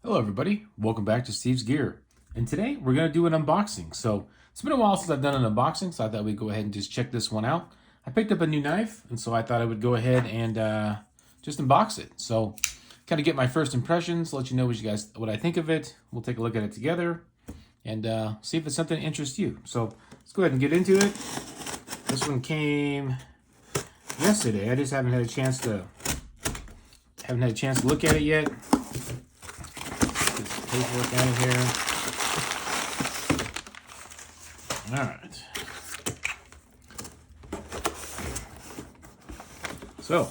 Hello everybody, welcome back to Steve's Gear. And today we're going to do an unboxing. So it's been a while since I've done an unboxing, so I thought we'd go ahead and just check this one out. I picked up a new knife, and so I thought I would go ahead and just unbox it. So kind of get my first impressions, let you know what I think of it. We'll take a look at it together and see if it's something that interests you. So let's go ahead and get into it. This one came yesterday. I just haven't had a chance to look at it yet. Paperwork out of here. All right. So,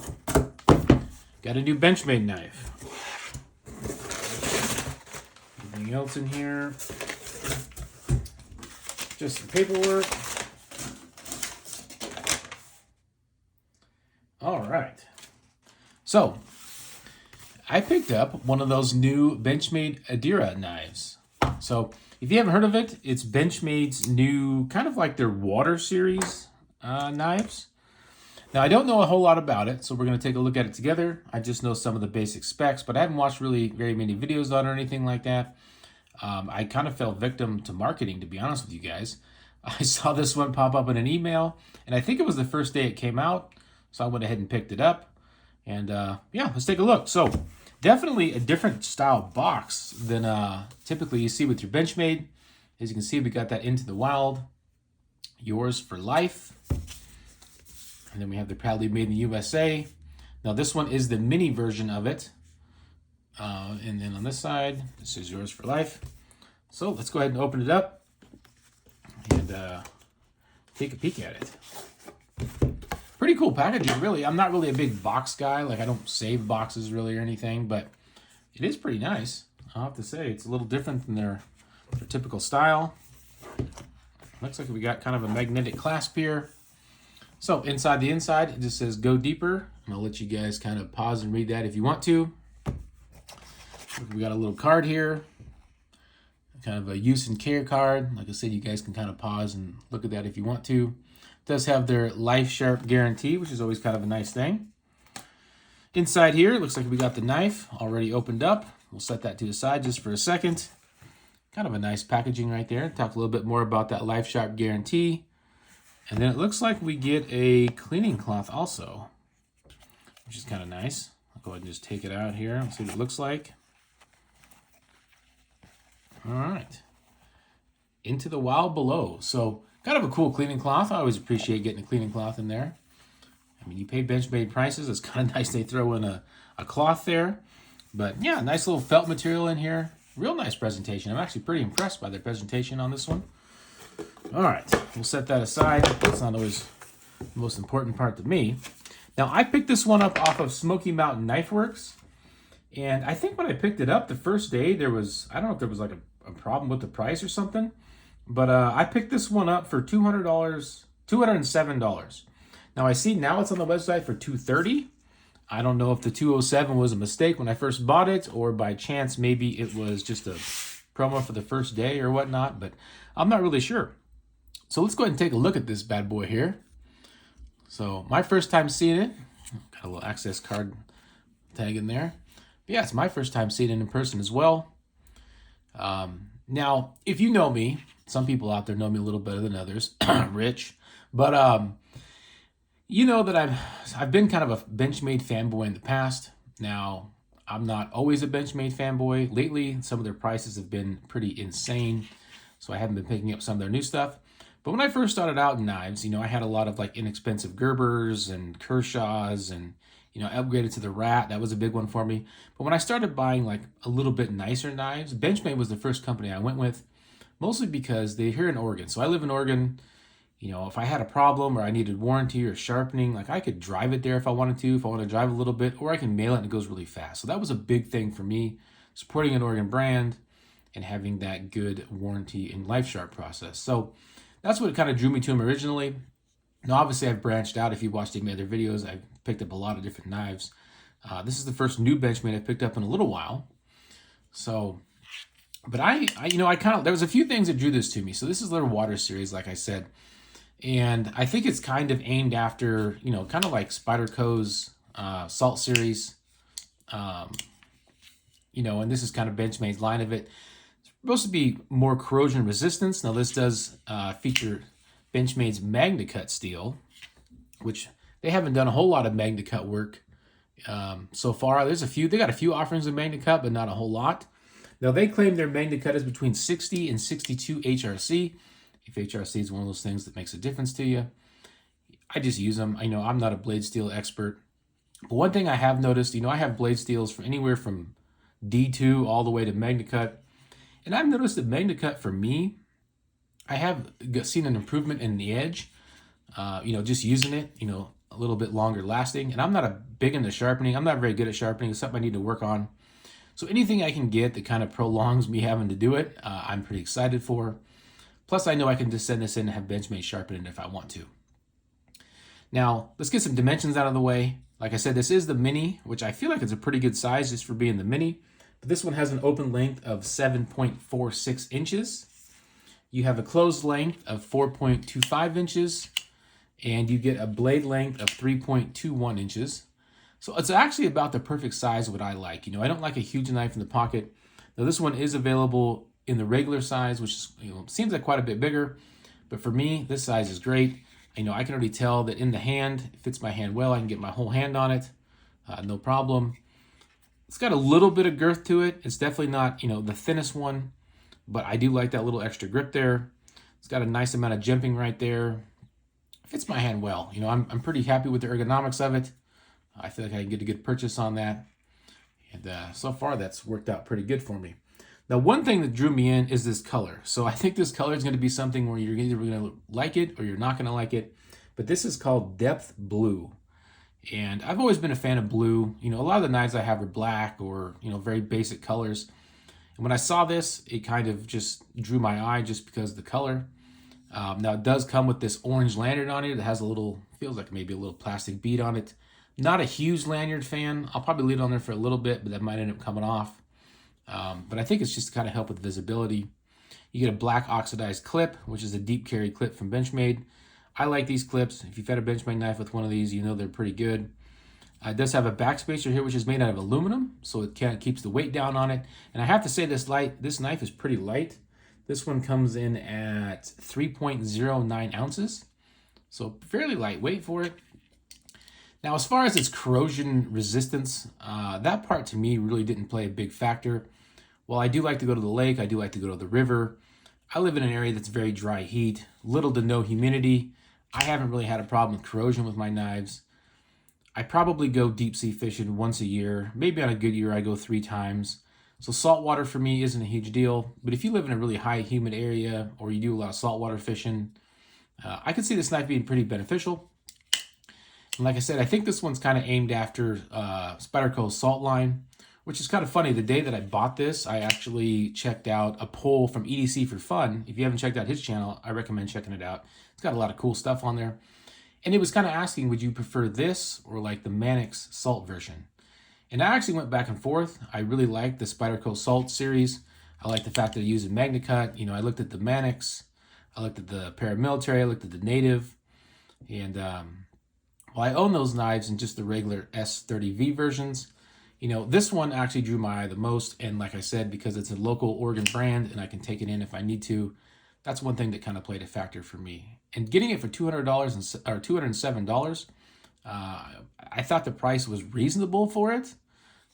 got a new Benchmade knife. Anything else in here? Just some paperwork. All right. So, I picked up one of those new Benchmade Adira knives. So if you haven't heard of it, it's Benchmade's new, kind of like their water series knives. Now I don't know a whole lot about it, so we're going to take a look at it together. I just know some of the basic specs, but I haven't watched really very many videos on it or anything like that. I kind of fell victim to marketing, to be honest with you guys. I saw this one pop up in an email, and I think it was the first day it came out, so I went ahead and picked it up. And yeah, let's take a look. So definitely a different style box than typically you see with your Benchmade. As you can see, we got that Into the Wild, yours for life. And then we have the proudly made in the USA. Now this one is the mini version of it. And then on this side, this is yours for life. So let's go ahead and open it up and take a peek at it. Pretty cool packaging, really. I'm not really a big box guy. Like, I don't save boxes really or anything, but it is pretty nice. I'll have to say, it's a little different than their typical style. Looks like we got kind of a magnetic clasp here. So inside the inside, it just says go deeper. And I'll let you guys kind of pause and read that if you want to. We got a little card here. Kind of a use and care card. Like I said, you guys can kind of pause and look at that if you want to. Does have their life sharp guarantee, which is always kind of a nice thing. Inside here, it looks like we got the knife already opened up. We'll set that to the side just for a second. Kind of a nice packaging right there. Talk a little bit more about that life sharp guarantee. And then it looks like we get a cleaning cloth also, which is kind of nice. I'll go ahead and just take it out here and see what it looks like. All right. Into the Wild Below. So kind of a cool cleaning cloth. I always appreciate getting a cleaning cloth in there. I mean, you pay Benchmade prices. It's kind of nice they throw in a cloth there. But yeah, nice little felt material in here. Real nice presentation. I'm actually pretty impressed by their presentation on this one. All right, we'll set that aside. That's not always the most important part to me. Now, I picked this one up off of Smoky Mountain Knife Works. And I think when I picked it up the first day, I don't know if there was like a problem with the price or something. But I picked this one up for $200, $207. Now I see now it's on the website for $230. I don't know if the $207 was a mistake when I first bought it, or by chance maybe it was just a promo for the first day or whatnot, but I'm not really sure. So let's go ahead and take a look at this bad boy here. So my first time seeing it, got a little access card tag in there. But yeah, it's my first time seeing it in person as well. Now, if you know me, some people out there know me a little better than others, Rich, but you know that I've been kind of a Benchmade fanboy in the past. Now, I'm not always a Benchmade fanboy. Lately, some of their prices have been pretty insane, so I haven't been picking up some of their new stuff. But when I first started out in knives, I had a lot of like inexpensive Gerbers and Kershaws, and I upgraded to the Rat. That was a big one for me. But when I started buying like a little bit nicer knives, Benchmade was the first company I went with, mostly because they're here in Oregon. So I live in Oregon. If I had a problem or I needed warranty or sharpening, like I could drive it there if I wanted to drive a little bit, or I can mail it and it goes really fast. So that was a big thing for me, supporting an Oregon brand and having that good warranty and life sharp process. So that's what kind of drew me to them originally. Now, obviously, I've branched out. If you watched any other videos, I've picked up a lot of different knives. This is the first new Benchmade I've picked up in a little while. So, but I there was a few things that drew this to me. So this is their water series, like I said. And I think it's kind of aimed after, kind of like Spyderco's Salt series. and this is kind of Benchmade's line of it. It's supposed to be more corrosion resistance. Now this does feature Benchmade's MagnaCut steel, which they haven't done a whole lot of MagnaCut work so far. They got a few offerings of MagnaCut, but not a whole lot. Now they claim their MagnaCut is between 60 and 62 HRC. If HRC is one of those things that makes a difference to you, I just use them. I know I'm not a blade steel expert, but one thing I have noticed, I have blade steels from anywhere from D2 all the way to MagnaCut, and I've noticed that MagnaCut for me, I have seen an improvement in the edge. Just using it, a little bit longer lasting. And I'm not big into sharpening. I'm not very good at sharpening. It's something I need to work on. So anything I can get that kind of prolongs me having to do it, I'm pretty excited for. Plus, I know I can just send this in and have Benchmade sharpen it if I want to. Now, let's get some dimensions out of the way. Like I said, this is the Mini, which I feel like it's a pretty good size just for being the Mini. But this one has an open length of 7.46 inches. You have a closed length of 4.25 inches. And you get a blade length of 3.21 inches. So it's actually about the perfect size of what I like. I don't like a huge knife in the pocket. Now this one is available in the regular size, which is, seems like quite a bit bigger. But for me, this size is great. I can already tell that in the hand, it fits my hand well. I can get my whole hand on it, no problem. It's got a little bit of girth to it. It's definitely not, the thinnest one, but I do like that little extra grip there. It's got a nice amount of jimping right there. Fits my hand well. I'm pretty happy with the ergonomics of it. I feel like I can get a good purchase on that. And so far, that's worked out pretty good for me. Now, one thing that drew me in is this color. So I think this color is going to be something where you're either going to like it or you're not going to like it. But this is called Depth Blue. And I've always been a fan of blue. A lot of the knives I have are black or, very basic colors. And when I saw this, it kind of just drew my eye just because of the color. Now it does come with this orange lanyard on it. It has feels like maybe a little plastic bead on it. Not a huge lanyard fan. I'll probably leave it on there for a little bit, but that might end up coming off. But I think it's just to kind of help with visibility. You get a black oxidized clip, which is a deep carry clip from Benchmade. I like these clips. If you've had a Benchmade knife with one of these, they're pretty good. It does have a backspacer here, which is made out of aluminum, so it kind of keeps the weight down on it. And I have to say this knife is pretty light. This one comes in at 3.09 ounces, so fairly lightweight for it. Now, as far as its corrosion resistance, that part to me really didn't play a big factor. While I do like to go to the lake, I do like to go to the river. I live in an area that's very dry heat, little to no humidity. I haven't really had a problem with corrosion with my knives. I probably go deep sea fishing once a year. Maybe on a good year, I go 3 times. So saltwater for me isn't a huge deal. But if you live in a really high humid area or you do a lot of saltwater fishing, I could see this knife being pretty beneficial. And like I said, I think this one's kind of aimed after Spyderco's salt line, which is kind of funny. The day that I bought this, I actually checked out a poll from EDC for Fun. If you haven't checked out his channel, I recommend checking it out. It's got a lot of cool stuff on there. And it was kind of asking, would you prefer this or like the Manix Salt version? And I actually went back and forth. I really like the Spyderco Salt series. I like the fact that it uses MagnaCut. I looked at the Manix. I looked at the paramilitary. I looked at the native. And I own those knives in just the regular S30V versions. This one actually drew my eye the most. And like I said, because it's a local Oregon brand and I can take it in if I need to, that's one thing that kind of played a factor for me. And getting it for $200 or $207, I thought the price was reasonable for it.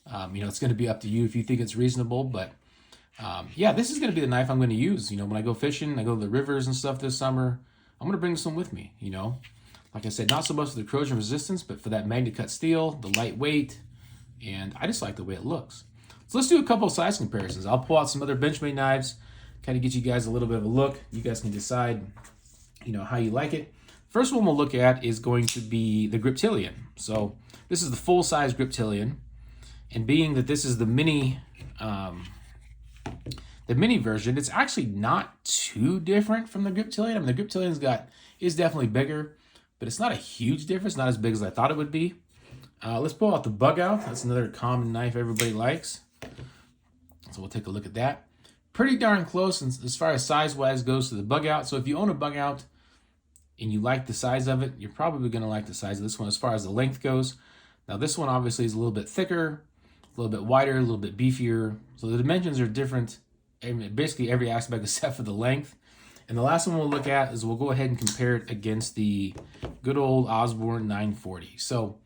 It's going to be up to you if you think it's reasonable, but yeah, this is going to be the knife I'm going to use. When I go fishing, I go to the rivers and stuff this summer, I'm going to bring this one with me. Like I said, not so much for the corrosion resistance, but for that MagnaCut steel, the lightweight, and I just like the way it looks. So let's do a couple of size comparisons. I'll pull out some other Benchmade knives, kind of get you guys a little bit of a look. You guys can decide, how you like it. First one we'll look at is going to be the Griptilian. So this is the full-size Griptilian, and being that this is the mini version, it's actually not too different from the Griptilian. I mean, the Griptilian is definitely bigger, but it's not a huge difference, not as big as I thought it would be. Let's pull out the Bug Out. That's another common knife everybody likes. So we'll take a look at that. Pretty darn close as far as size-wise goes to the Bug Out. So if you own a Bug Out and you like the size of it, you're probably going to like the size of this one as far as the length goes. Now this one obviously is a little bit thicker, a little bit wider, a little bit beefier. So the dimensions are different in basically every aspect except for the length. And the last one we'll look at is we'll go ahead and compare it against the good old Osborne 940. So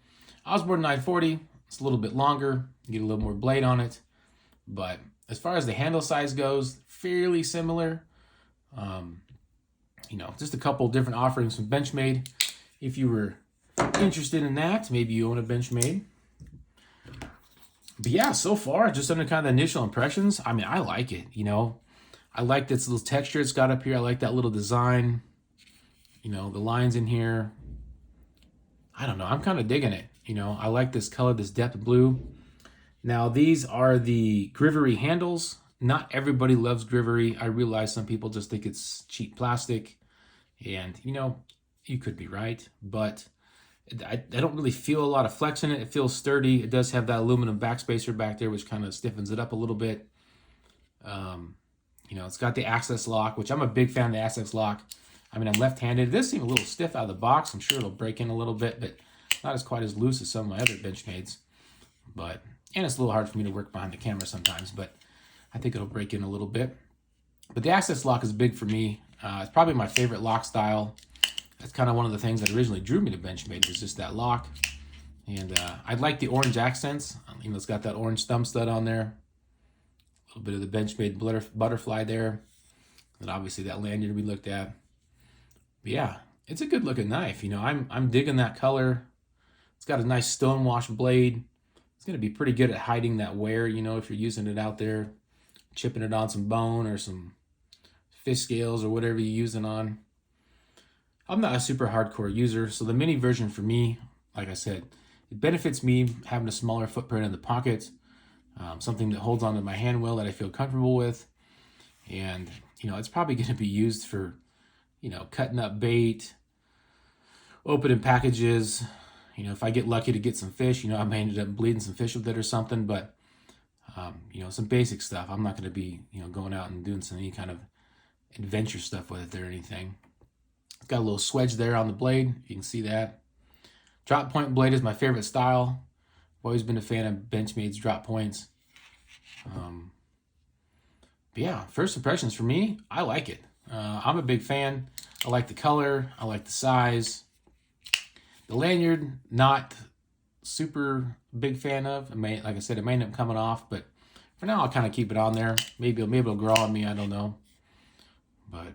Osborne 940, it's a little bit longer, you get a little more blade on it, but as far as the handle size goes, fairly similar. You know, just a couple different offerings from Benchmade. If you were interested in that, maybe you own a Benchmade. But yeah, so far, just under kind of the initial impressions, I mean, I like it, you know. I like this little texture it's got up here. I like that little design. You know, the lines in here. I don't know. I'm kind of digging it. You know, I like this color, this depth blue. Now, these are the Grivery handles. Not everybody loves Grivery. I realize some people just think it's cheap plastic. And, you know, you could be right. But I don't really feel a lot of flex in it. It feels sturdy. It does have that aluminum backspacer back there, which kind of stiffens it up a little bit. You know, it's got the access lock, which I'm a big fan of the access lock. I mean, I'm left-handed. It does seem a little stiff out of the box. I'm sure it'll break in a little bit, but not as quite as loose as some of my other Benchmades. But, and it's a little hard for me to work behind the camera sometimes, but I think it'll break in a little bit. But the access lock is big for me. It's probably my favorite lock style. That's kind of one of the things that originally drew me to Benchmade, was just that lock. And I like the orange accents. You know, it's got that orange thumb stud on there. A little bit of the Benchmade butterfly there. And obviously that lanyard we looked at. But yeah, it's a good looking knife. You know, I'm digging that color. It's got a nice stonewash blade. It's going to be pretty good at hiding that wear, you know, if you're using it out there, chipping it on some bone or some fish scales or whatever you're using on. I'm not a super hardcore user, so the mini version for me, like I said, it benefits me having a smaller footprint in the pocket, something that holds onto my hand well that I feel comfortable with. And, you know, it's probably going to be used for, you know, cutting up bait, opening packages. You know, if I get lucky to get some fish, you know, I may end up bleeding some fish with it or something, but, you know, some basic stuff. I'm not going to be, you know, going out and doing any kind of adventure stuff with it or anything. It's got a little swedge there on the blade. You can see that. Drop point blade is my favorite style. I've always been a fan of Benchmade's drop points. But yeah, first impressions for me, I like it. I'm a big fan. I like the color. I like the size. The lanyard, not super big fan of. It may, like I said, it may end up coming off, but for now I'll kind of keep it on there. Maybe it'll grow on me. I don't know. But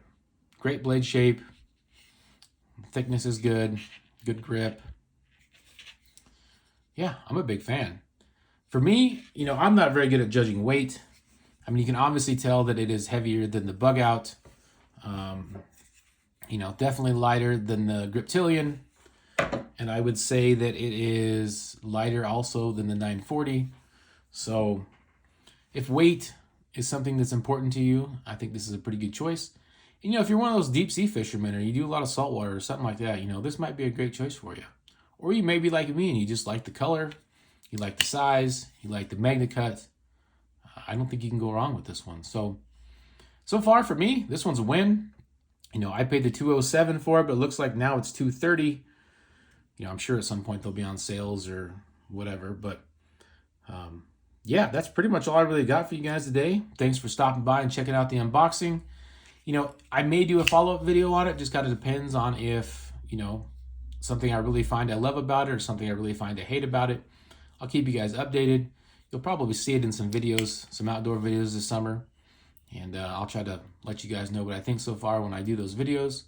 great blade shape. Thickness is good. Good grip. Yeah, I'm a big fan. For me, you know, I'm not very good at judging weight. I mean, you can obviously tell that it is heavier than the Bug Out. You know, definitely lighter than the Griptilian. And I would say that it is lighter also than the 940. So if weight is something that's important to you, I think this is a pretty good choice. And, you know, if you're one of those deep sea fishermen or you do a lot of saltwater or something like that, you know, this might be a great choice for you. Or you may be like me and you just like the color, you like the size, you like the magnet cut. I don't think you can go wrong with this one. So far for me, this one's a win. You know, I paid the $207 for it, but it looks like now it's $230. You know, I'm sure at some point they'll be on sales or whatever. But yeah, that's pretty much all I really got for you guys today. Thanks for stopping by and checking out the unboxing. You know, I may do a follow-up video on it. Just kind of depends on if, you know, something I really find I love about it or something I really find I hate about it. I'll keep you guys updated. You'll probably see it in some videos, some outdoor videos this summer. And I'll try to let you guys know what I think so far when I do those videos.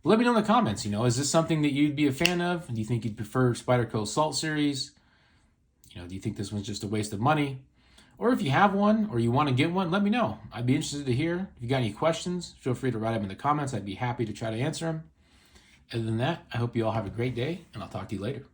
But let me know in the comments, you know, is this something that you'd be a fan of? Do you think you'd prefer Spyderco Salt Series? You know, do you think this one's just a waste of money? Or if you have one or you want to get one, let me know. I'd be interested to hear. If you got any questions, feel free to write them in the comments. I'd be happy to try to answer them. Other than that, I hope you all have a great day, and I'll talk to you later.